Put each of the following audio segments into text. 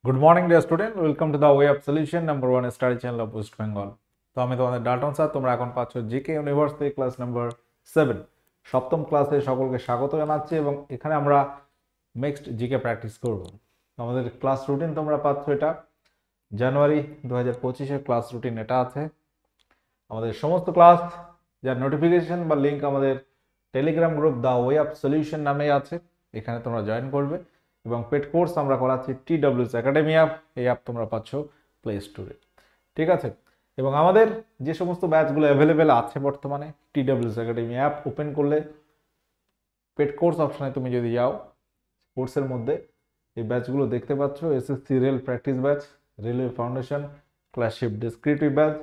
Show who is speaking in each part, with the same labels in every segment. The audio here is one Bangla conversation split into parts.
Speaker 1: Good morning dear student, welcome to the way of solution number one study channel of West Bengal. তো আমি তোমাদের ডাল্টন স্যার, তোমরা এখন পাচ্ছ জিকে ইউনিভার্সিটি ক্লাস নাম্বার 7 সপ্তম ক্লাসে সকলকে স্বাগত জানাচ্ছি এবং এখানে আমরা নেক্সট জিকে প্র্যাকটিস করব। আমাদের ক্লাস রুটিন তোমরা পাচ্ছ, এটা জানুয়ারি 2025-এর ক্লাস রুটিন এটা আছে। আমাদের সমস্ত ক্লাস যার নোটিফিকেশন বা লিঙ্ক আমাদের Telegram group the way of solution নামে আছে, এখানে তোমরা জয়েন করবে। এবং পেড কোর্স আমরা করাচ্ছি TWS একাডেমি অ্যাপ, এই অ্যাপ তোমরা পাচ্ছ প্লে স্টোরে, ঠিক আছে। এবং আমাদের যে সমস্ত ব্যাচগুলো অ্যাভেলেবেল আছে বর্তমানে, TWS একাডেমি অ্যাপ ওপেন করলে পেড কোর্স অপশানে তুমি যদি যাও, কোর্সের মধ্যে এই ব্যাচগুলো দেখতে পাচ্ছ। SSC rail practice batch, railway foundation, clerkship descriptive batch,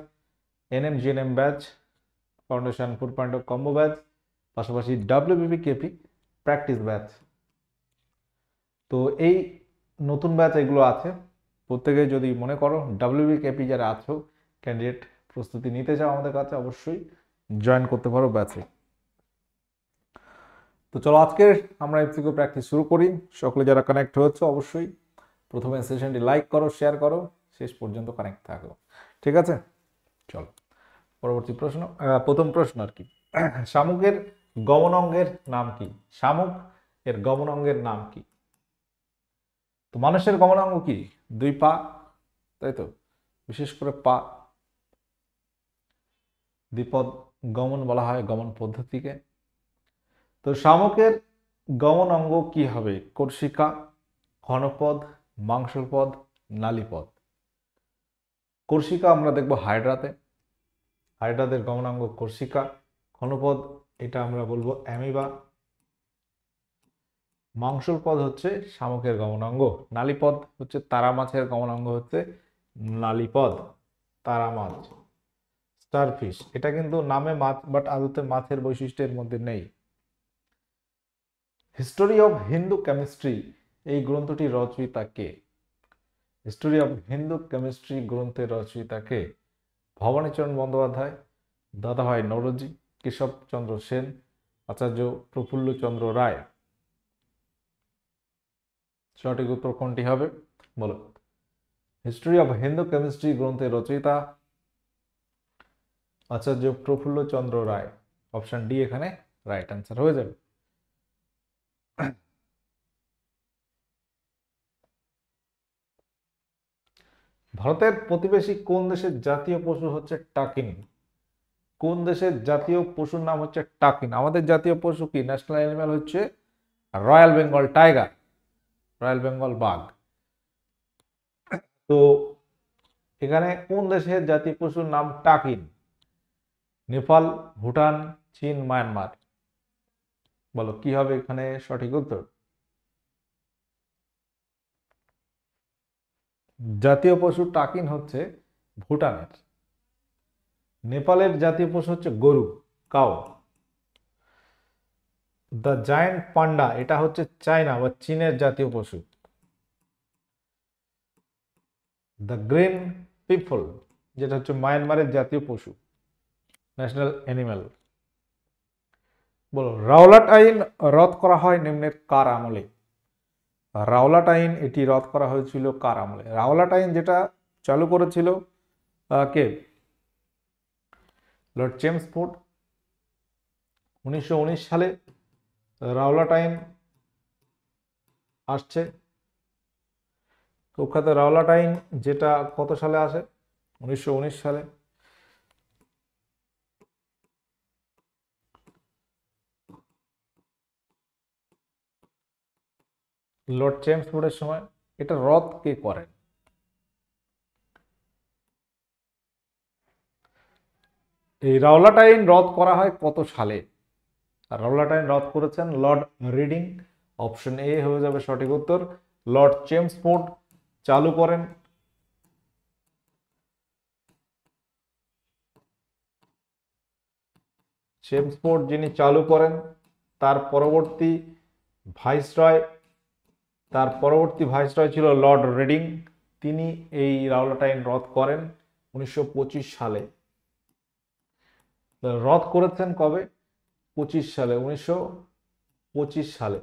Speaker 1: NM/GNM batch, foundation 4.0 combo batch, পাশাপাশি WBPKP প্র্যাকটিস ব্যাচ। তো এই নতুন ব্যাচ এগুলো আছে। প্রত্যেকে যদি মনে করো WBKP যারা আছো ক্যান্ডিডেট, প্রস্তুতি নিতে চাও আমাদের কাছে, অবশ্যই জয়েন করতে পারো ব্যাচে। তো চলো আজকে আমরা এমসিকিউ প্র্যাকটিস শুরু করি। সকলে যারা কানেক্ট হয়েছে অবশ্যই প্রথমে সেশনটি লাইক করো, শেয়ার করো, শেষ পর্যন্ত কানেক্ট থাকো, ঠিক আছে। চলো পরবর্তী প্রশ্ন, প্রথম প্রশ্ন আর কি, শামুকের গমন অঙ্গের নাম কি? শামুক এর গমন অঙ্গের নাম কি? তো মানুষের গমন অঙ্গ কি? দুই পা, তাই তো, বিশেষ করে পা। দ্বিপদ গমন বলা হয় গমন পদ্ধতিকে। তো শামুকের গমন অঙ্গ কি হবে? কর্ষিকা, ঘনপদ, মাংসলপদ, নালীপদ। কর্ষিকা আমরা দেখবো হাইড্রাতে, হাইড্রাদের গমনাঙ্গ কর্ষিকা। ঘনপদ এটা আমরা বলবো অ্যামিবা। মাংসলপদ হচ্ছে শামুকের গমনাঙ্গ। নালীপদ হচ্ছে তারা মাছের গমনাঙ্গ হচ্ছে নালীপদ, তারা মাছ, স্টারফিশ। এটা কিন্তু নামে মাছ, বাট আদতে মাছের বৈশিষ্ট্যের মধ্যে নেই। হিস্টোরি অফ হিন্দু কেমিস্ট্রি এই গ্রন্থটি রচয়িতা কে? হিস্টোরি অফ হিন্দু কেমিস্ট্রি গ্রন্থের রচয়িতা কে? ভবানীচরণ বন্দ্যোপাধ্যায়, দাদাভাই নওরোজি, কেশবচন্দ্র সেন, আচার্য প্রফুল্লচন্দ্র রায়। সঠিক উত্তর কোনটি হবে বলো? হিস্টোরি অফ হিন্দু কেমিস্ট্রি গ্রন্থের রচয়িতা আচার্য প্রফুল্লচন্দ্র রায়। অপশন ডি এখানে রাইট অ্যান্সার হয়ে যাবে। ভারতের প্রতিবেশী কোন দেশের জাতীয় পশু হচ্ছে টাকিন? কোন দেশের জাতীয় পশুর নাম হচ্ছে টাকিন? আমাদের জাতীয় পশু কি? ন্যাশনাল অ্যানিমাল হচ্ছে royal Bengal tiger, royal Bengal বাঘ। তো এখানে কোন দেশের জাতীয় পশুর নাম টাকিন? নেপাল, ভুটান, চীন, মায়ানমার। বলো কি হবে এখানে সঠিক উত্তর? জাতীয় পশু টাকিন হচ্ছে ভুটানের। নেপালের জাতীয় পশু হচ্ছে গরু, কাউ। দ্য জায়ান্ট পান্ডা এটা হচ্ছে চায়না বা চীনের জাতীয় পশু। দ্য গ্রিন পিপল যেটা হচ্ছে মায়ানমারের জাতীয় পশু, ন্যাশনাল অ্যানিমাল। বলো রাওলাট আইন রদ করা হয় নিম্নের কার আমলে? রাওলাট আইন এটি রদ করা হয়েছিল কার আমলে? রাওলাট আইন যেটা চালু করেছিল কে? Lord Chelmsford. 1919 সালে রাওলাট আইন আসছে। কুখ্যাত রাওলাট আইন যেটা কত সালে আসে? 1919 সালে। লর্ড চেমসফোর্ডের সময়। এটা রদ কে করেন? এই রাওলাট আইন রদ করা হয় কত সালে? রাওলাট আইন রদ করেছেন লর্ড রিডিং। অপশন এ হয়ে যাবে সঠিক উত্তর। লর্ড চেমসফোর্ড চালু করেন চেমসফোর্ড যিনি চালু করেন, তার পরবর্তী ভাইসরয়, তার পরবর্তী ভাইসরয় ছিল লর্ড রিডিং। তিনি এই রাওলাট আইন রদ করেন 1925 সালে। রদ করেছেন কবে? 25 সালে, 1925 সালে,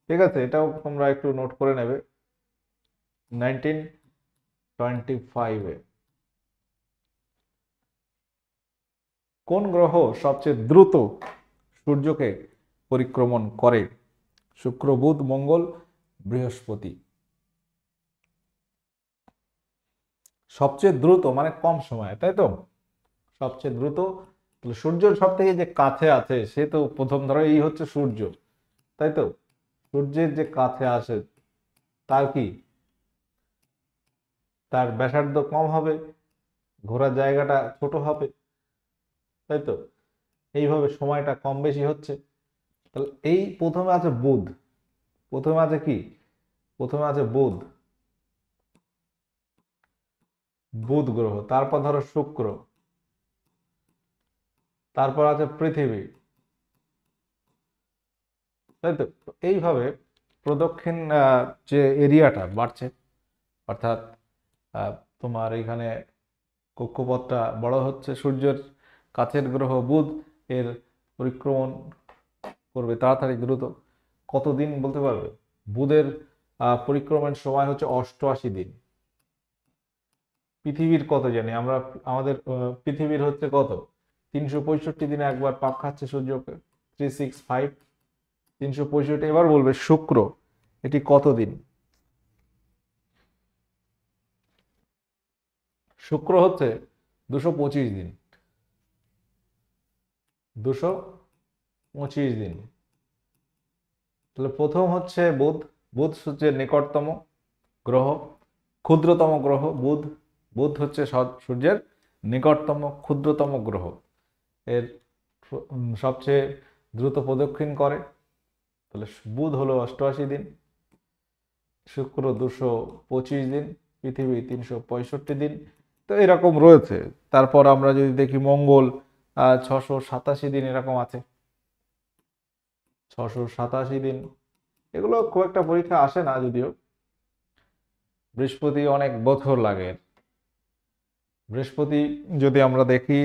Speaker 1: ঠিক আছে। এটাও তোমরা একটু নোট করে নেবে। 1925-এ। কোন গ্রহ সবচেয়ে দ্রুত সূর্যকে পরিক্রমণ করে? শুক্র, বুধ, মঙ্গল, বৃহস্পতি। সবচেয়ে দ্রুত মানে কম সময়ে, তাই তো? সবচেয়ে দ্রুত সূর্যের সব থেকে যে কাছে আছে সে তো প্রথম, ধরো এই হচ্ছে সূর্য, তাই তো? সূর্যের যে কাছে আসে তার কি, তার ব্যাসার্ধ কম হবে, ঘোরার জায়গাটা ছোট হবে, তাই তো? এইভাবে সময়টা কম বেশি হচ্ছে। তাহলে এই প্রথমে আছে বুধ, প্রথমে আছে কি, প্রথমে আছে বুধ, বুধ গ্রহ, তারপর ধরো শুক্র, তারপর আছে পৃথিবী, তাই তো? এইভাবে প্রদক্ষিণ যে এরিয়াটা বাড়ছে, অর্থাৎ তোমার এখানে কক্ষপথটা বড় হচ্ছে, সূর্যের কাছের গ্রহ বুধ এর পরিক্রমণ করবে তাড়াতাড়ি দ্রুত। কতদিন বলতে পারবে? বুধের পরিক্রমণের সময় হচ্ছে 88 দিন। পৃথিবীর কত জানি আমরা, আমাদের পৃথিবীর হচ্ছে কত, 365 দিনে একবার পাক খাচ্ছে সূর্যকে, 365, 365। এবার বলবে শুক্র, এটি কত দিন? শুক্র হচ্ছে 225 দিন, 225 দিন। তাহলে প্রথম হচ্ছে বুধ, বুধ সূর্যের নিকটতম গ্রহ, ক্ষুদ্রতম গ্রহ বুধ, বুধ হচ্ছে সূর্যের নিকটতম ক্ষুদ্রতম গ্রহ, এর সবচেয়ে দ্রুত প্রদক্ষিণ করে। তাহলে বুধ হলো 88 দিন, শুক্র 225 দিন, পৃথিবী 365 দিন। তো এরকম রয়েছে। তারপর আমরা যদি দেখি মঙ্গল 687 দিন এরকম আছে, 687 দিন। এগুলো খুব একটা পরীক্ষা আসে না যদিও। বৃহস্পতি অনেক বছর লাগে। বৃহস্পতি যদি আমরা দেখি,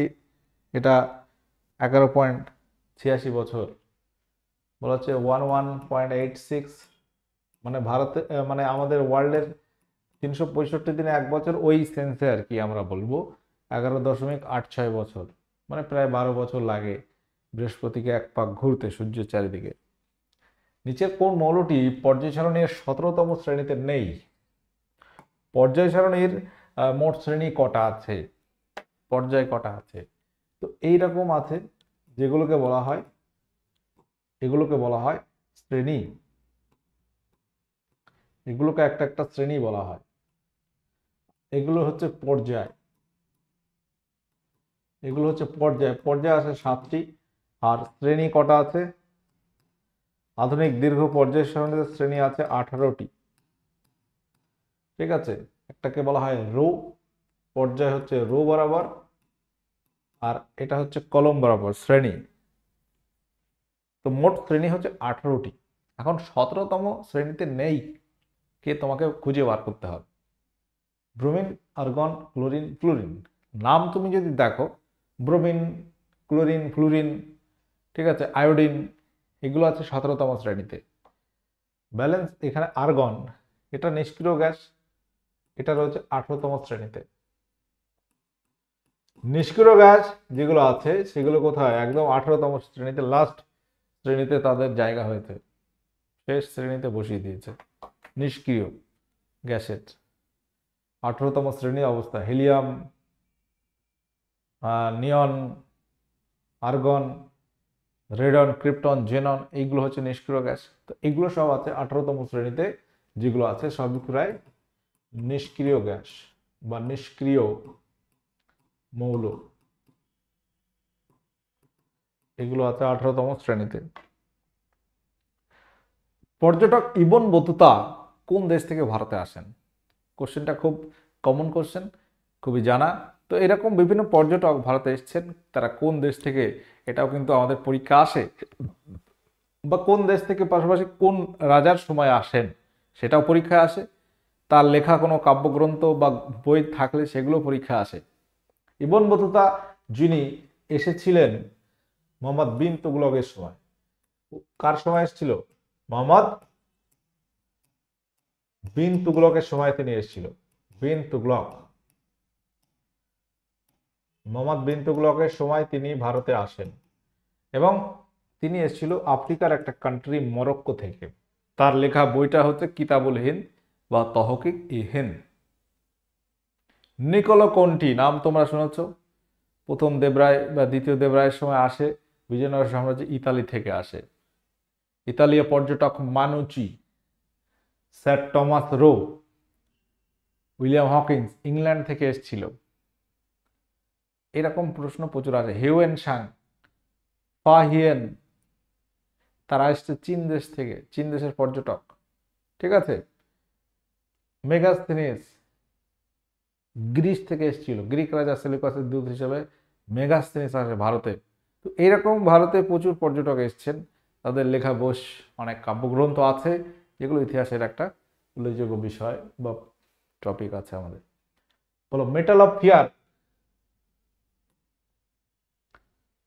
Speaker 1: এটা 11.86 বছর, বলা হচ্ছে 11.86, মানে ভারতে, মানে আমাদের ওয়ার্ল্ডের 365 দিনে 1 বছর, ওই সেন্সে আর কি আমরা বলবো 11.86 বছর, মানে প্রায় 12 বছর লাগে বৃহস্পতিকে এক পাক ঘুরতে সূর্যের চারিদিকে। নিচের কোন মৌলটি পর্যায় সারণীর 17তম শ্রেণীতে নেই? পর্যায় সারণীর মোট শ্রেণী কটা আছে, পর্যায় কটা আছে? তো এইরকম আছে, যেগুলোকে বলা হয়, এগুলোকে বলা হয় শ্রেণী, এগুলোকে একটা একটা শ্রেণী বলা হয়। এগুলো হচ্ছে পর্যায়, এগুলো হচ্ছে পর্যায়। পর্যায় আছে 7টি, আর শ্রেণী কটা আছে? আধুনিক দীর্ঘ পর্যায় সারণীতে শ্রেণী আছে 18টি। ঠিক আছে, একটাকে বলা হয় রো, পর্যায় হচ্ছে রো বরাবর, আর এটা হচ্ছে কলম বরাবর শ্রেণী। তো মোট শ্রেণী হচ্ছে 18টি। এখন 17তম শ্রেণীতে নেই কে, তোমাকে খুঁজে বার করতে হবে। Bromine, argon, chlorine, fluorine. নাম তুমি যদি দেখো, ব্রোমিন, ক্লোরিন, ফ্লুরিন, ঠিক আছে, আয়োডিন, এগুলো আছে 17তম শ্রেণীতে। ব্যালেন্স এখানে আর্গন, এটা নিষ্ক্রিয় গ্যাস, এটা রয়েছে 18তম শ্রেণীতে। নিষ্ক্রিয় গ্যাস যেগুলো আছে সেগুলো কোথায়? একদম 18তম শ্রেণীতে, লাস্ট শ্রেণীতে তাদের জায়গা হয়েছে, শেষ শ্রেণীতে বসিয়ে দিয়েছে নিষ্ক্রিয় গ্যাসের। 18তম শ্রেণীর অবস্থা হিলিয়াম, নিয়ন, আর্গন, রেডন, ক্রিপ্টন, জেনন, এইগুলো হচ্ছে নিষ্ক্রিয় গ্যাস। তো এগুলো সব আছে 18তম শ্রেণীতে, যেগুলো আছে সবই প্রায় নিষ্ক্রিয় গ্যাস বা নিষ্ক্রিয় মৌল, এগুলো আছে 18তম শ্রেণীতে। পর্যটক ইবন বতুতা কোন দেশ থেকে ভারতে আসেন? কোশ্চেনটা খুব কমন কোশ্চেন, খুবই জানা। তো এরকম বিভিন্ন পর্যটক ভারতে এসেছেন, তারা কোন দেশ থেকে, এটাও কিন্তু আমাদের পরীক্ষা আসে, বা কোন দেশ থেকে, পাশাপাশি কোন রাজার সময় আসেন সেটাও পরীক্ষায় আসে। তার লেখা কোনো কাব্যগ্রন্থ বা বই থাকলে সেগুলো পরীক্ষা আসে। ইবন বতুতা যিনি এসেছিলেন মোহাম্মদ বিন তুগলকের সময়। কার সময় এসেছিল? মোহাম্মদ বিন তুগলকের সময় তিনি এসেছিল। বিন তুগলক, মোহাম্মদ বিন তুগলকের সময় তিনি ভারতে আসেন এবং তিনি এসেছিল আফ্রিকার একটা কান্ট্রি মরক্কো থেকে। তার লেখা বইটা হচ্ছে কিতাবুল হিন্দ বা তহকিক ই হিন্দ। নিকোলো কন্টি নাম তোমরা শুনেছ, প্রথম দেবরায় বা দ্বিতীয় দেবরায়ের সময় আসে, বিজয়নগর সাম্রাজ্য ইতালি থেকে আসে। ইতালীয় পর্যটক Manushi, sir Thomas Roe, William Hawkins England থেকে এসেছিল। এরকম প্রশ্ন প্রচুর আছে। হিউয়েন সাং, ফা হিয়েন, তারা এসছে চীন দেশ থেকে, চীন দেশের পর্যটক। ঠিক আছে। মেগাস্থেনিস গ্রিস থেকে এসেছিল, গ্রিক রাজা সেলুকাসের দূত হিসেবে মেগাস্থেনিস আসে ভারতে। তো এইরকম ভারতে প্রচুর পর্যটক এসছেন, তাদের লেখা বই, অনেক কাব্যগ্রন্থ আছে, যেগুলো ইতিহাসের একটা উল্লেখযোগ্য বিষয় বা টপিক আছে আমাদের। বলো মেটাল অফ ফিয়ার,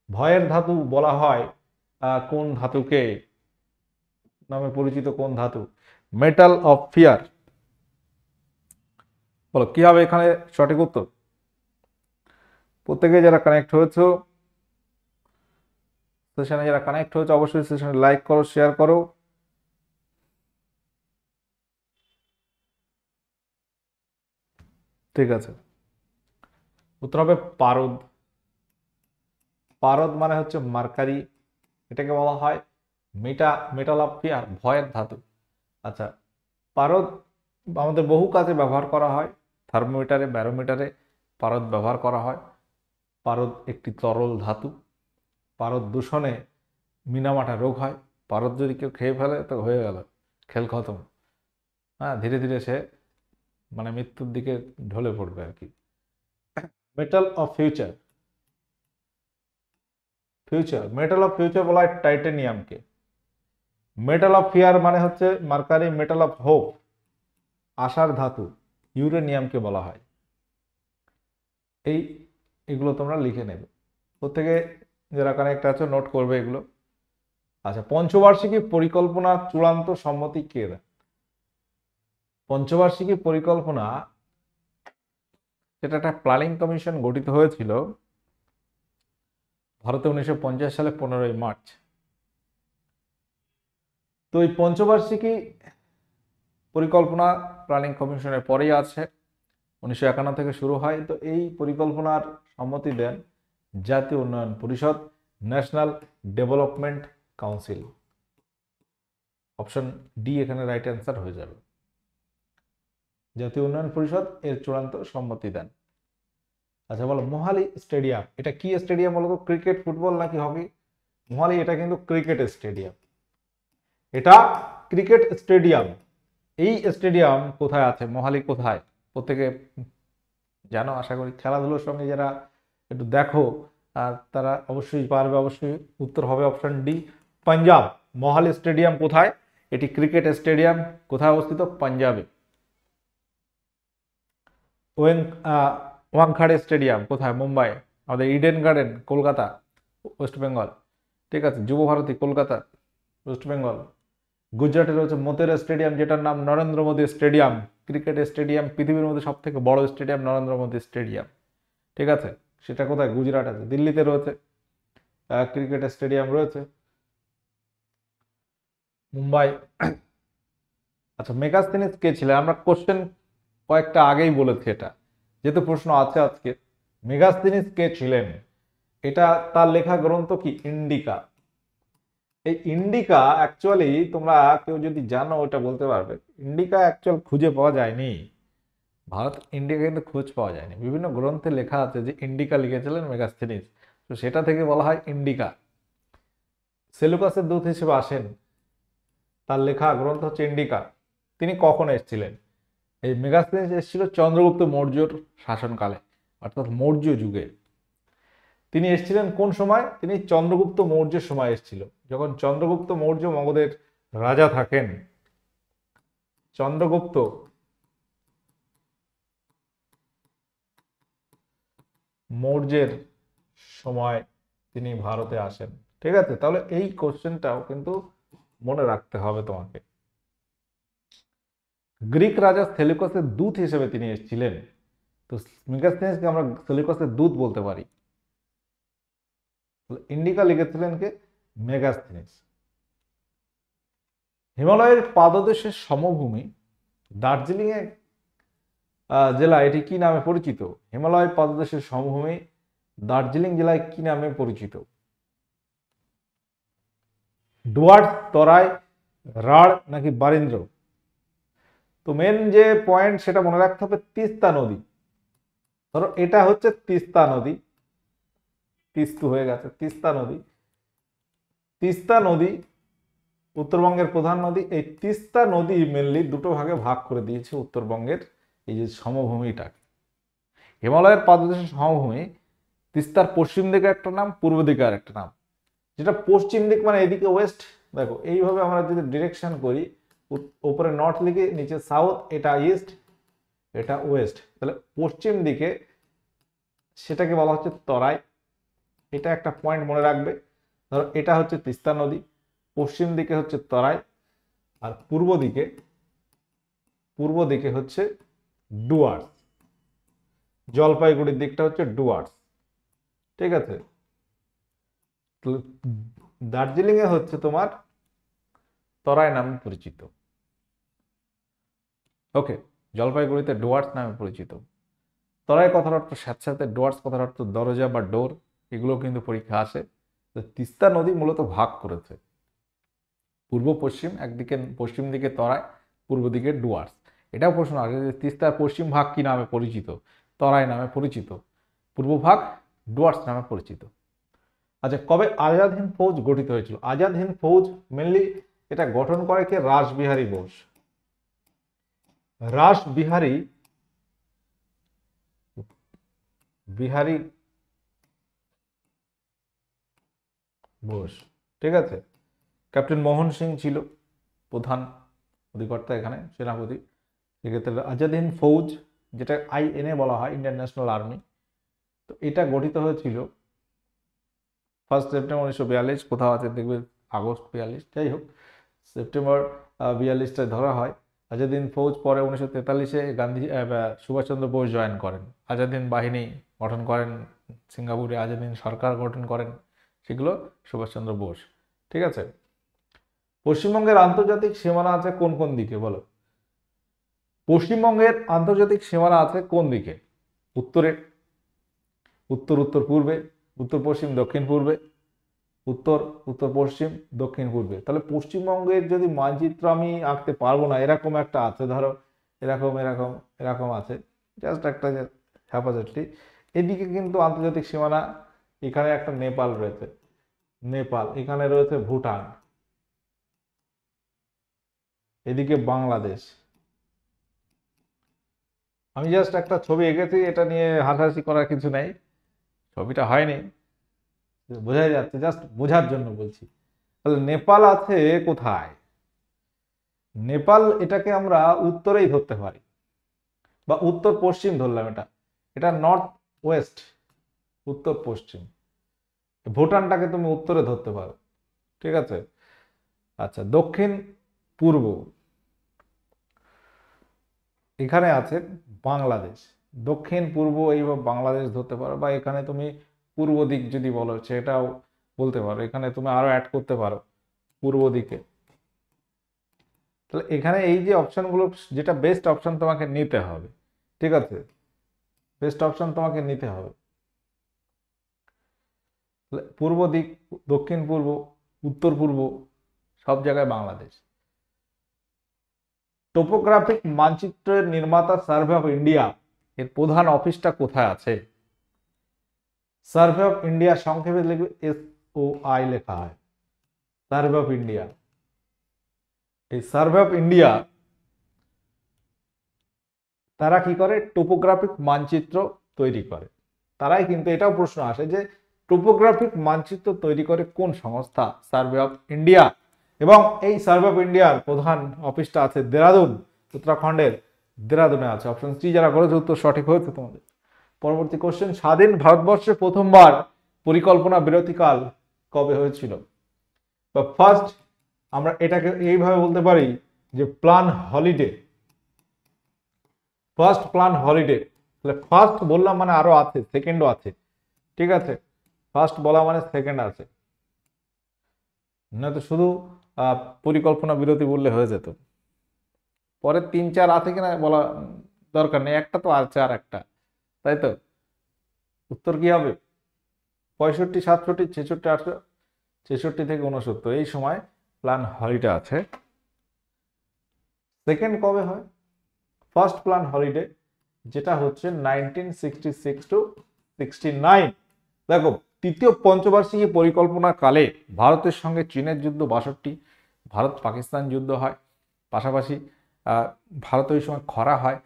Speaker 1: ভয়ের ধাতু বলা হয় কোন ধাতুকে, নামে পরিচিত কোন ধাতু? Metal of fear. বলো কি হবে এখানে সঠিক উত্তর? প্রত্যেকে যারা কানেক্ট হয়েছো, সেশনে যারা কানেক্ট হয়েছে অবশ্যই সেশনে লাইক করো, শেয়ার করো। ঠিক আছে, উত্তর হবে পারদ। পারদ মানে হচ্ছে মার্কারি, এটাকে বলা হয় মেটাল অফ ফিয়ার, ভয়ের ধাতু। আচ্ছা, পারদ আমাদের বহু কাজে ব্যবহার করা হয়, থার্মোমিটারে, ব্যারোমিটারে পারদ ব্যবহার করা হয়। পারদ একটি তরল ধাতু। পারদ দূষণে মিনামাটা রোগ হয়। পারদ যদি কেউ খেয়ে ফেলে তো হয়ে গেল, খেল খতম। হ্যাঁ, ধীরে ধীরে সে মানে মৃত্যুর দিকে ঢলে পড়বে আর কি। Metal of future, metal of future বলা হয় টাইটেনিয়ামকে। মেটাল অফ ফিয়ার মানে হচ্ছে মার্কারি। মেটাল অফ হোপ, আশার ধাতু, ইউরেনিয়ামকে বলা হয়। এগুলো তোমরা লিখে নেবে, প্রত্যেকে যারা কানেক্ট আছো নোট করবে এগুলো। আচ্ছা, পঞ্চবার্ষিকী পরিকল্পনা চূড়ান্ত সম্মতি কে দেয়? পঞ্চবার্ষিকী পরিকল্পনা, যেটা একটা প্ল্যানিং কমিশন গঠিত হয়েছিল ভারতে 1950 সালে 15ই মার্চ। তো এই পঞ্চবার্ষিকী পরিকল্পনা প্ল্যানিং কমিশনের পরেই আছে, 1951 থেকে শুরু হয়। তো এই পরিকল্পনার সম্মতি দেন জাতীয় উন্নয়ন পরিষদ, national development council. Option D এখানে রাইট অ্যান্সার হয়ে যাবে। জাতীয় উন্নয়ন পরিষদ এর চূড়ান্ত সম্মতি দেন। আচ্ছা বলো, মোহালি স্টেডিয়াম এটা কি স্টেডিয়াম বলো তো? ক্রিকেট, ফুটবল নাকি হকি? মোহালি এটা কিন্তু ক্রিকেট স্টেডিয়াম, এটা ক্রিকেট স্টেডিয়াম। এই স্টেডিয়াম কোথায় আছে? মোহালি কোথায়? প্রত্যেকে জানো আশা করি, খেলাধুলোর সঙ্গে যারা একটু দেখো আর তারা অবশ্যই পারবে। অবশ্যই উত্তর হবে option D, Punjab. Mohali stadium কোথায়? এটি ক্রিকেট স্টেডিয়াম, কোথায় অবস্থিত? পাঞ্জাবে। ওয়াংখাড়ে স্টেডিয়াম কোথায়? মুম্বাই। আমাদের Eden garden Kolkata, West Bengal. ঠিক আছে, যুব ভারতী কলকাতা, ওয়েস্ট বেঙ্গল। গুজরাটে রয়েছে মোতেরা স্টেডিয়াম, যেটার নাম Narendra Modi stadium. Cricket stadium, পৃথিবীর মধ্যে সব থেকে বড় স্টেডিয়াম নরেন্দ্র মোদী স্টেডিয়াম। ঠিক আছে, সেটা কোথায়? গুজরাট আছে। দিল্লিতে রয়েছে ক্রিকেট স্টেডিয়াম রয়েছে, মুম্বাই। আচ্ছা, মেগাস্থেনিস কে ছিলেন? আমরা কোশ্চেন কয়েকটা আগেই বলেছি, এটা যেহেতু প্রশ্ন আছে আজকে। মেগাস্থেনিস কে ছিলেন? এটা তার লেখা গ্রন্থ কি? ইন্ডিকা। এই ইন্ডিকা অ্যাকচুয়ালি তোমরা কেউ যদি জানো ওটা বলতে পারবে। ইন্ডিকা অ্যাকচুয়াল খুঁজে পাওয়া যায়নি, ভারত ইন্ডিকা কিন্তু খোঁজ পাওয়া যায়নি। বিভিন্ন গ্রন্থে লেখা আছে যে ইন্ডিকা লিখেছিলেন মেগাস্থেনিস, তো সেটা থেকে বলা হয় ইন্ডিকা। সেলুকাসের দূত হিসেবে আসেন, তার লেখা গ্রন্থ হচ্ছে ইন্ডিকা। তিনি কখন এসেছিলেন? এই মেগাস্থেনিস এসেছিল চন্দ্রগুপ্ত মৌর্যর শাসনকালে, অর্থাৎ মৌর্য যুগে। তিনি এসেছিলেন কোন সময়? তিনি চন্দ্রগুপ্ত মৌর্যের সময় এসেছিল, যখন চন্দ্রগুপ্ত মৌর্য মগধের রাজা থাকেন। চন্দ্রগুপ্ত মৌর্যের সময় তিনি ভারতে আসেন। ঠিক আছে, তাহলে এই কোশ্চেনটাও কিন্তু মনে রাখতে হবে তোমাকে। গ্রিক রাজা সেলুকাসের দূত হিসেবে তিনি এসেছিলেন। তো মেগাস্থেনিসকে আমরা সেলুকাসের দূত বলতে পারি। ইন্ডিকা লিখেছিলেন কে? মেগাস্থেনিস। হিমালয়ের পাদদেশের সমভূমি দার্জিলিং এ জেলা এটি কি নামে পরিচিত? হিমালয়ের পাদদেশের সমভূমি দার্জিলিং জেলায় কি নামে পরিচিত? ডুয়ার্স, তরাই, রাঢ় নাকি বারিন্দ্র? তো মেন যে পয়েন্ট সেটা মনে রাখতে হবে, তিস্তা নদী। ধরো এটা হচ্ছে তিস্তা নদী, তিস্তু হয়ে গেছে, তিস্তা নদী। তিস্তা নদী উত্তরবঙ্গের প্রধান নদী। এই তিস্তা নদী মেনলি দুটো ভাগে ভাগ করে দিয়েছে উত্তরবঙ্গের এই যে সমভূমিটাকে। হিমালয়ের পাদদেশের সমভূমি তিস্তার পশ্চিম দিকে একটা নাম, পূর্ব দিকে আর একটা নাম। যেটা পশ্চিম দিক মানে এদিকে ওয়েস্ট, দেখো এইভাবে আমরা যদি ডিরেকশন করি, উপরে নর্থ লিখে নিচে সাউথ, এটা ইস্ট এটা ওয়েস্ট, তাহলে পশ্চিম দিকে সেটাকে বলা হচ্ছে তরাই। এটা একটা পয়েন্ট মনে রাখবে। ধরো এটা হচ্ছে তিস্তা নদী, পশ্চিম দিকে হচ্ছে তরাই, আর পূর্ব দিকে হচ্ছে ডুয়ার্স। জলপাইগুড়ির দিকটা হচ্ছে ডুয়ার্স, ঠিক আছে। দার্জিলিং এ হচ্ছে তোমার তরাই নামে পরিচিত। ওকে, জলপাইগুড়িতে ডুয়ার্স নামে পরিচিত। তরাই কথার অর্থ স্যাঁতস্যাঁতে, ডুয়ার্স কথার অর্থ দরজা বা ডোর, এগুলো কিন্তু পরীক্ষা আসে। তো তিস্তা নদী মূলত ভাগ করেছে পূর্ব পশ্চিম, একদিকে পশ্চিম দিকে তরাই, পূর্ব দিকে ডুয়ার্স। এটাও প্রশ্ন আসে যে তিস্তার পশ্চিম ভাগ কি নামে পরিচিত? তরাই নামে পরিচিত, পূর্ব ভাগ ডুয়ার্স নামে পরিচিত। আচ্ছা, কবে আজাদ হিন্দ ফৌজ গঠিত হয়েছিল? আজাদ হিন্দ ফৌজ মেনলি এটা গঠন করে কে? রাসবিহারী বোস। রাসবিহারী বোস, ঠিক আছে। ক্যাপ্টেন মোহন সিং ছিল প্রধান অধিকর্তা এখানে, সেনাপতি। সেক্ষেত্রে আজাদ হিন্দ ফৌজ, যেটা INA বলা হয়, ইন্ডিয়ান ন্যাশনাল আর্মি, তো এটা গঠিত হয়েছিল 1 সেপ্টেম্বর 1942। কোথাও আছে দেখবে আগস্ট 42, যাই হোক সেপ্টেম্বর 42টায় ধরা হয়। আজাদ হিন্দ ফৌজ পরে 1943-এ সুভাষচন্দ্র বোস জয়েন করেন, আজাদ হিন্দ বাহিনী গঠন করেন সিঙ্গাপুরে, আজাদ হিন্দ সরকার গঠন করেন, সেগুলো সুভাষচন্দ্র বোস, ঠিক আছে। পশ্চিমবঙ্গের আন্তর্জাতিক সীমানা আছে কোন কোন দিকে বলো? পশ্চিমবঙ্গের আন্তর্জাতিক সীমানা আছে কোন দিকে? উত্তরে, উত্তর উত্তর পূর্বে, উত্তর পশ্চিম দক্ষিণ পূর্বে, উত্তর উত্তর পশ্চিম দক্ষিণ পূর্বে। তাহলে পশ্চিমবঙ্গের যদি মানচিত্র আমি আঁকতে পারবো না, এরকম একটা আছে, ধরো এরকম এরকম এরকম আছে, জাস্ট একটা হ্যাপাজেটলি। এদিকে কিন্তু আন্তর্জাতিক সীমানা, এখানে একটা নেপাল রয়েছে, নেপাল, এখানে রয়েছে ভুটান, এদিকে বাংলাদেশ। আমি জাস্ট একটা ছবি এঁকেছি, এটা নিয়ে হাসাহাসি করার কিছু নেই, ছবিটা হয়নি, বোঝাই যাচ্ছে, জাস্ট বোঝার জন্য বলছি। তাহলে নেপাল আছে কোথায়? নেপাল এটাকে আমরা উত্তরেই ধরতে পারি, বা উত্তর পশ্চিম ধরলাম, এটা এটা নর্থ ওয়েস্ট, উত্তর পশ্চিম। ভুটানটাকে তুমি উত্তরে ধরতে পারো, ঠিক আছে। আচ্ছা, দক্ষিণ পূর্ব, এখানে আছে বাংলাদেশ। দক্ষিণ পূর্ব এইভাবে বাংলাদেশ ধরতে পারো, বা এখানে তুমি পূর্ব দিক যদি বলো সেটাও বলতে পারো, এখানে তুমি আরো অ্যাড করতে পারো পূর্ব দিকে। তাহলে এখানে এই যে অপশনগুলো, যেটা বেস্ট অপশন তোমাকে নিতে হবে, ঠিক আছে, বেস্ট অপশন তোমাকে নিতে হবে। পূর্ব দিক, দক্ষিণ পূর্ব, উত্তর পূর্ব, সব জায়গায় বাংলাদেশ। টোপোগ্রাফিক মানচিত্রের নির্মাতা সার্ভে অফ ইন্ডিয়া, এর প্রধান অফিসটা কোথায় আছে? সার্ভে অফ ইন্ডিয়া সংক্ষেপে লিখবে SOI লেখা হয়, সার্ভে অফ ইন্ডিয়া। এই সার্ভে অফ ইন্ডিয়া তারা কি করে? টোপোগ্রাফিক মানচিত্র তৈরি করে। তারাই কিন্তু, এটাও প্রশ্ন আসে যে টোপোগ্রাফিক মানচিত্র তৈরি করে কোন সংস্থা? Survey of India. এবং এই সার্ভে অফ ইন্ডিয়ার প্রধান অফিসটা আছে দেরাদুন, উত্তরাখণ্ডের দেরাদুনে আছে। অপশন সি যারা করেছে উত্তর সঠিক হয়েছে তোমাদের। পরবর্তী কোশ্চেন, স্বাধীন ভারতবর্ষে প্রথমবার পরিকল্পনা বিরতিকাল কবে হয়েছিল? বা ফার্স্ট, আমরা এটাকে এইভাবে বলতে পারি যে plan holiday, first plan holiday, তাহলে ফার্স্ট বললাম মানে আরো আছে, সেকেন্ডও আছে, ঠিক আছে, ফার্স্ট বলা মানে সেকেন্ড আছে, না তো শুধু পরিকল্পনা বিরতি বললে হয়ে যেত। পরে 3 4 আছে কিনা বলা দরকার নেই, একটা তো আছে আর একটা, তাই তো। উত্তর কি হবে? 65 67 66 68, 66 থেকে 69 এই সময় প্ল্যান হলিডে আছে। সেকেন্ড কবে হয়? ফার্স্ট প্ল্যান হলিডে যেটা হচ্ছে 1966 টু 69। দেখো, তৃতীয় পঞ্চবার্ষিকী পরিকল্পনা কালে ভারতের সঙ্গে চীনের যুদ্ধ 62, ভারত পাকিস্তান যুদ্ধ হয়, পাশাপাশি ভারতে ওই সময় খরা হয়,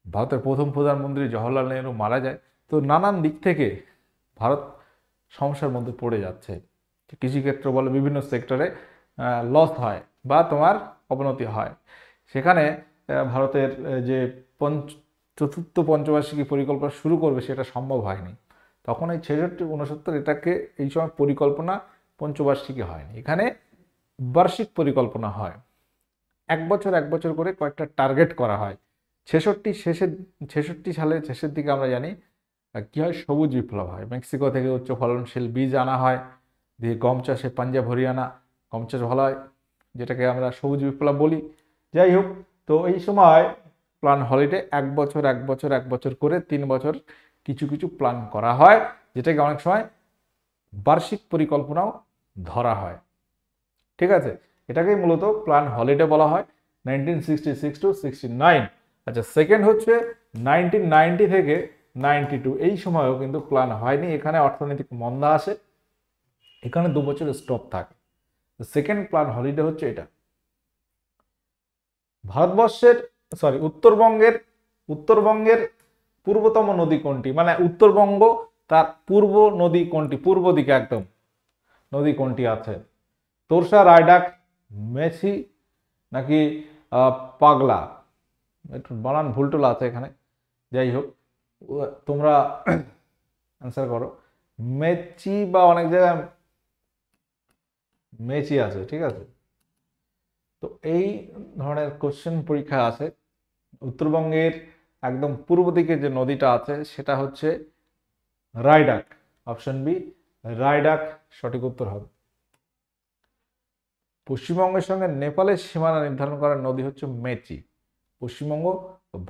Speaker 1: ভারতের প্রথম প্রধানমন্ত্রী জওহরলাল নেহরু মারা যায়। তো নানান দিক থেকে ভারত সমস্যার মধ্যে পড়ে যাচ্ছে, কৃষিক্ষেত্র বলে বিভিন্ন সেক্টরে লস হয় বা তোমার অবনতি হয়। সেখানে ভারতের যে চতুর্থ পঞ্চবার্ষিকী পরিকল্পনা শুরু করবে সেটা সম্ভব হয়নি। তখন এই 66 69 এটাকে এই সময় পরিকল্পনা পঞ্চবার্ষিকী হয়নি, এখানে বার্ষিক পরিকল্পনা হয়। এক বছর করে কয়েকটা টার্গেট করা হয়। 66 সালের শেষের দিকে আমরা জানি কি হয়, সবুজ বিপ্লব হয়, মেক্সিকো থেকে উচ্চ ফলনশীল বীজ আনা হয়, দিয়ে গম চাষে পাঞ্জাব হরিয়ানা গম চাষ ভালো হয়, যেটাকে আমরা সবুজ বিপ্লব বলি। যাই হোক, তো এই সময় প্ল্যান হলিডে এক বছর করে 3 বছর কিছু কিছু প্ল্যান করা হয়, যেটাকে অনেক সময় বার্ষিক পরিকল্পনাও ধরা হয়, ঠিক আছে। এটাকেই মূলত প্ল্যান হলিডে বলা হয় 1966 টু 69। আচ্ছা, সেকেন্ড হচ্ছে 1990 থেকে 92, এই সময়ও কিন্তু প্ল্যান হয়নি, এখানে অর্থনৈতিক মন্দা আসে, এখানে 2 বছর স্টপ থাকে। সেকেন্ড প্ল্যান হলিডে হচ্ছে এটা। ভারতবর্ষের উত্তরবঙ্গের পূর্বতম নদী কোনটি, মানে উত্তরবঙ্গ তার পূর্ব নদী কোনটি, পূর্ব দিকে একদম নদী কোনটি আছে? তোরসা, রায়ডাক, মেছি নাকি পাগলা? একটু বানান ভুলটুল আছে এখানে, যাই হোক তোমরা অ্যান্সার করো। মেচি বা অনেক জায়গায় মেচি আছে, ঠিক আছে। তো এই ধরনের কোশ্চেন পরীক্ষা আছে। উত্তরবঙ্গের একদম পূর্ব দিকে যে নদীটা আছে সেটা হচ্ছে রায়ডাক, অপশন বি রায়ডাক সঠিক উত্তর হবে। পশ্চিমবঙ্গের সঙ্গে নেপালের সীমানা নির্ধারণ করার নদী হচ্ছে মেচি। পশ্চিমবঙ্গ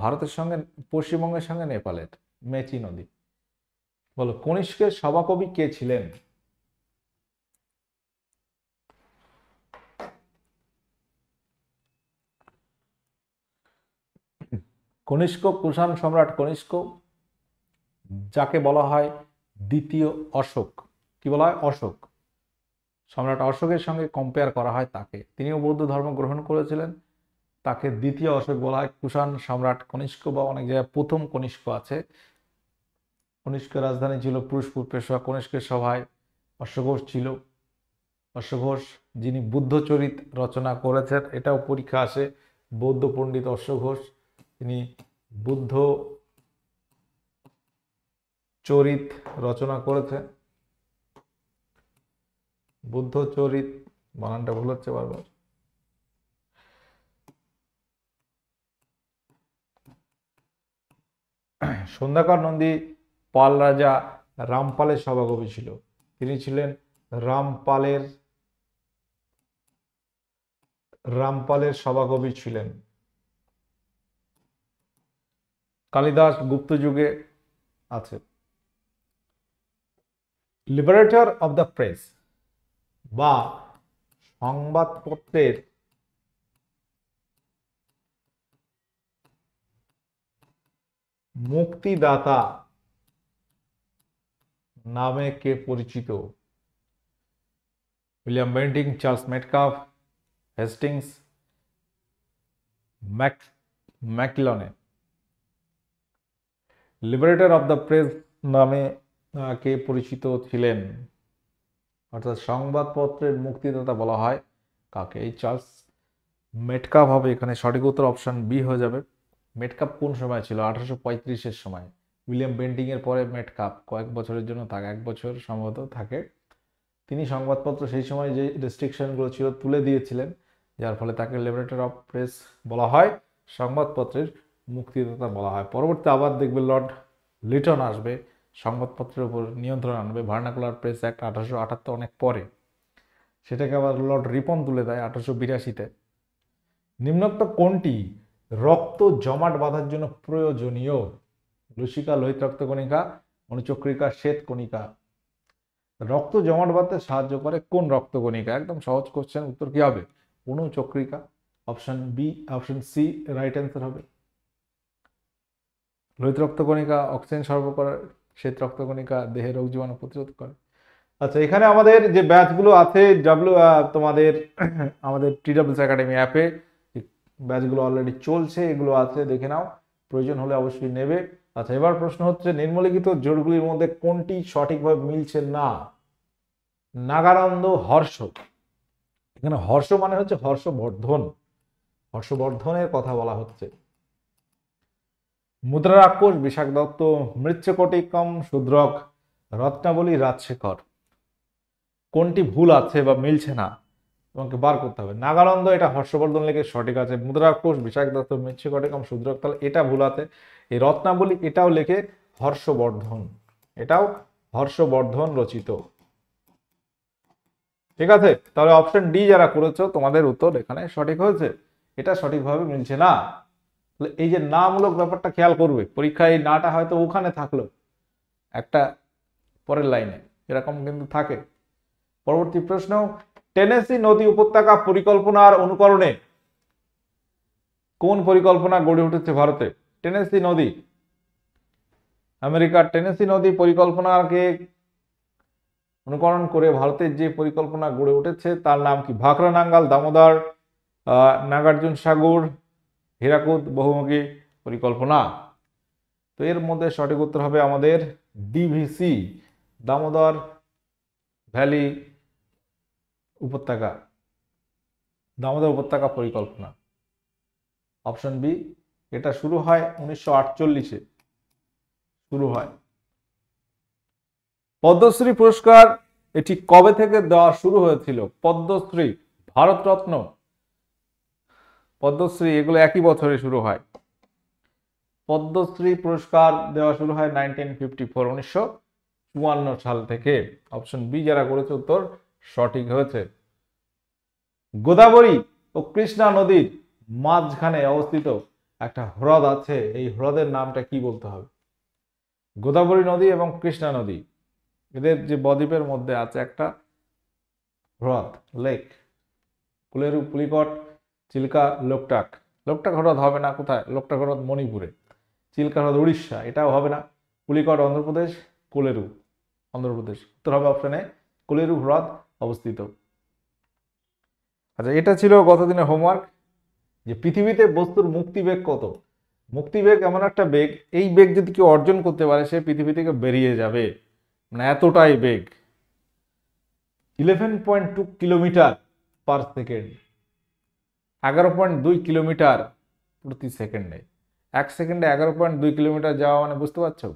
Speaker 1: ভারতের সঙ্গে, পশ্চিমবঙ্গের সঙ্গে নেপালের মেচি নদী। বলো, কনিষ্কের সভাকবি কে ছিলেন? কনিষ্ক, কুষাণ সম্রাট কনিষ্ক, যাকে বলা হয় দ্বিতীয় অশোক, কি বলা হয়? অশোক, সম্রাট অশোকের সঙ্গে কম্পেয়ার করা হয় তাকে, তিনিও বৌদ্ধ ধর্ম গ্রহণ করেছিলেন, তাকে দ্বিতীয় অশোক বলা হয়। কুষাণ সম্রাট কনিষ্ক বা অনেক জায়গায় প্রথম কনিষ্ক আছে। কনিষ্কের রাজধানী ছিল পুরুষপুর, পেশোয়া। কনিষ্কের সভায় অশ্বঘোষ ছিল। অশ্বঘোষ যিনি বুদ্ধচরিত রচনা করেছেন, এটাও পরীক্ষা আসে। বৌদ্ধ পণ্ডিত অশ্বঘোষ, তিনি বুদ্ধ চরিত রচনা করেছেন। বুদ্ধ চরিত, বানানটা ভুল হচ্ছে বারবার। সন্ধ্যাকর নন্দী পাল রাজা রামপালের সভাকবি ছিল, তিনি ছিলেন রামপালের সভাকবি ছিলেন। কালিদাস গুপ্ত যুগে আছে। লিবারেটর অব দ্য প্রেস বা সংবাদপত্রের মুক্তিদাতা নামে কে পরিচিত? William Bentinck, Charles Metcalfe, Hastings, ম্যাকলনে। লিবারেটর অব দ্য প্রেস নামে কে পরিচিত ছিলেন, অর্থাৎ সংবাদপত্রের মুক্তিদাতা বলা হয় কাকে? এই চার্লস মেটকাফ হবে এখানে সঠিক উত্তর, অপশন বি হয়ে যাবে। মেটকাপ কোন সময় ছিল? 1835-এর সময়। উইলিয়াম বেন্টিং এর পরে মেটকাপ কয়েক বছরের জন্য থাকে, 1 বছর সম্ভবত থাকে। তিনি সংবাদপত্র সেই সময় যে রেস্ট্রিকশনগুলো ছিল তুলে দিয়েছিলেন, যার ফলে তাকে লিবারেটর অফ প্রেস বলা হয়। সংবাদপত্রের মুক্তিদাতা বলা হয়। পরবর্তী আবার দেখবে লর্ড লিটন আসবে, সংবাদপত্রের উপর নিয়ন্ত্রণ আনবে, ভার্নাকুলার প্রেস অ্যাক্ট 1878 অনেক পরে, সেটাকে আবার লর্ড রিপন তুলে দেয় 1882-তে। নিম্নোক্ত কোনটি রক্ত জমাট বাঁধার জন্য প্রয়োজনীয়? লসিকা, লোহিত রক্তকণিকা, অনুচক্রিকা, শ্বেত কণিকা। রক্ত জমাট বাঁধতে সাহায্য করে কোন রক্তকণিকা? একদম সহজ কোশ্চেন, উত্তর কি হবে? অনুচক্রিকা। Option B, option C right answer হবে। লোহিত রক্তকণিকা অক্সিজেন সরবরাহ করে, শ্বেত রক্তকণিকা দেহে রোগ জীবাণু প্রতিরোধ করে। আচ্ছা, এখানে আমাদের যে ব্যাচগুলো আছে তোমাদের আমাদের TWS একাডেমি অ্যাপে ব্যাচগুলো অলরেডি চলছে, এগুলো আছে, দেখে নাও, প্রয়োজন হলে অবশ্যই নেবে। আচ্ছা, এবার প্রশ্ন হচ্ছে নিম্নলিখিত জোড়গুলির মধ্যে কোনটি সঠিকভাবে মিলছে না? নাগানন্দ, হর্ষ। এখানে হর্ষ মানে হচ্ছে হর্ষবর্ধন, হর্ষবর্ধনের কথা বলা হচ্ছে। মুদ্রা রাক্ষস, বিশাখ দত্ত, মৃচ্ছকটিকম, শূদ্রক, রত্নাবলী, রাজশেখর। কোনটি ভুল আছে বা মিলছে না তোমাকে বার করতে হবে। নাগানন্দ এটা হর্ষবর্ধন লেগে সঠিক আছে। মুদ্রা রাক্ষস, বিশাখ দত্ত, মৃচ্ছকটিকম, শূদ্রক, তাহলে এটা ভুল আছে। এই রত্নাবলী এটাও লেখে হর্ষবর্ধন, এটাও হর্ষবর্ধন রচিত। ঠিক আছে, তাহলে অপশন ডি যারা করেছো তোমাদের উত্তর এখানে সঠিক হয়েছে, এটা সঠিকভাবে মিলছে না। এই যে নামূলক ব্যাপারটা খেয়াল করবে, পরীক্ষায় এই নাটা হয়তো ওখানে থাকলো একটা পরের লাইনে, এরকম কিন্তু থাকে। পরবর্তী প্রশ্ন, টেনেসি নদী উপত্যকা পরিকল্পনার অনুকরণে কোন পরিকল্পনা গড়ে উঠেছে ভারতে? টেনেসি নদী, আমেরিকার টেনেসি নদী পরিকল্পনাকে অনুকরণ করে ভারতের যে পরিকল্পনা গড়ে উঠেছে তার নাম কি? ভাখরা নাঙ্গাল, দামোদর, নাগার্জুন সাগর, হীরাকুদ বহুমুখী পরিকল্পনা। তো এর মধ্যে সঠিক উত্তর হবে আমাদের ডিভিসি, দামোদর ভ্যালি উপত্যকা, দামোদর উপত্যকা পরিকল্পনা। অপশন বি, এটা শুরু হয় 1948-এ শুরু হয়। পদ্মশ্রী পুরস্কার এটি কবে থেকে দেওয়া শুরু হয়েছিল? পদ্মশ্রী, ভারতরত্ন, পদ্মশ্রী এগুলো একই বছরে শুরু হয়। পদ্মশ্রী পুরস্কার দেওয়া শুরু হয় 1954 সাল থেকে। অপশন বি যারা করেছে উত্তর সঠিক হয়েছে। গোদাবরী ও কৃষ্ণা নদীর মাঝখানে অবস্থিত একটা হ্রদ আছে, এই হ্রদের নামটা কি বলতে হবে? গোদাবরী নদী এবং কৃষ্ণা নদী এদের যে বদ্বীপের মধ্যে আছে একটা হ্রদ, লেক, কুলেরু, পুলিকট, চিল্কা, লোকটাক। লোকটাক হ্রদ হবে না, কোথায়? লোকটাক হ্রদ মণিপুরে, চিল্কা হ্রদ উড়িষ্যা, এটাও হবে না। পুলিকট অন্ধ্রপ্রদেশ, কোলেরু অন্ধ্রপ্রদেশ। উত্তর হবে অপশনে কোলেরু হ্রদ অবস্থিত। আচ্ছা, এটা ছিল গতদিনের হোমওয়ার্ক, যে পৃথিবীতে বস্তুর মুক্তিবেগ কত? মুক্তিবেগ এমন একটা বেগ, এই বেগ যদি কেউ অর্জন করতে পারে সে পৃথিবী থেকে বেরিয়ে যাবে, মানে এতটাই বেগ। 11.2 কিলোমিটার পার সেকেন্ড, 11.2 কিলোমিটার প্রতি সেকেন্ডে। এক সেকেন্ডে 11.2 কিলোমিটার যাওয়া মানে বুঝতে পারছো?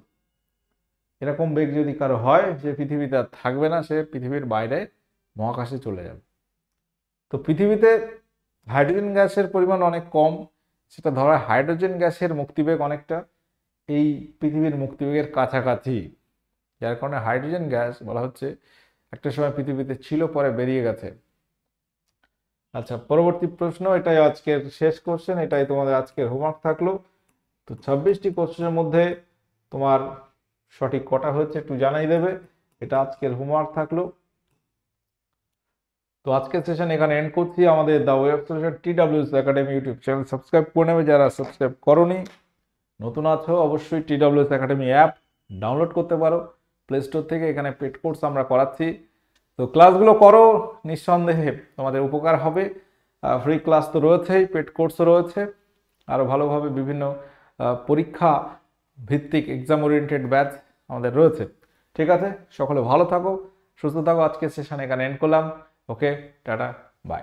Speaker 1: এরকম বেগ যদি কারো হয়, সে পৃথিবীতে আর থাকবে না, সে পৃথিবীর বাইরে মহাকাশে চলে যাবে। তো পৃথিবীতে হাইড্রোজেন গ্যাসের পরিমাণ অনেক কম, সেটা ধরা হাইড্রোজেন গ্যাসের মুক্তিবেগ অনেকটা এই পৃথিবীর মুক্তিবেগের কাছাকাছি, যার কারণে হাইড্রোজেন গ্যাস বলা হচ্ছে একটা সময় পৃথিবীতে ছিল, পরে বেরিয়ে গেছে। আচ্ছা, পরবর্তী প্রশ্ন, এটাই আজকের শেষ কোশ্চেন, এটাই তোমাদের আজকের হোমওয়ার্ক থাকলো। তো 26টি কোশ্চেনের মধ্যে তোমার সঠিক কটা হয়েছে একটু জানাই দেবে, এটা আজকের হোমওয়ার্ক থাকলো। তো আজকের সেশন এখানে এন্ড করছি। আমাদের the web solution TWS academy YouTube channel subscribe করে নেবে যারা সাবস্ক্রাইব করোনি। নতুন আছো অবশ্যই TWS একাডেমি অ্যাপ ডাউনলোড করতে পারো প্লে স্টোর থেকে, এখানে পেড কোর্স আমরা করাচ্ছি। তো ক্লাসগুলো করো, নিঃসন্দেহে তোমাদের উপকার হবে। ফ্রি ক্লাস তো রয়েছেই, পেড কোর্সও রয়েছে, আরও ভালোভাবে বিভিন্ন পরীক্ষা ভিত্তিক এক্সাম ওরিয়েন্টেড ব্যাচ আমাদের রয়েছে। ঠিক আছে, সকলে ভালো থাকো, সুস্থ থাকো। আজকের সেশন এখানে এন্ড করলাম। ওকে, টাটা, বাই।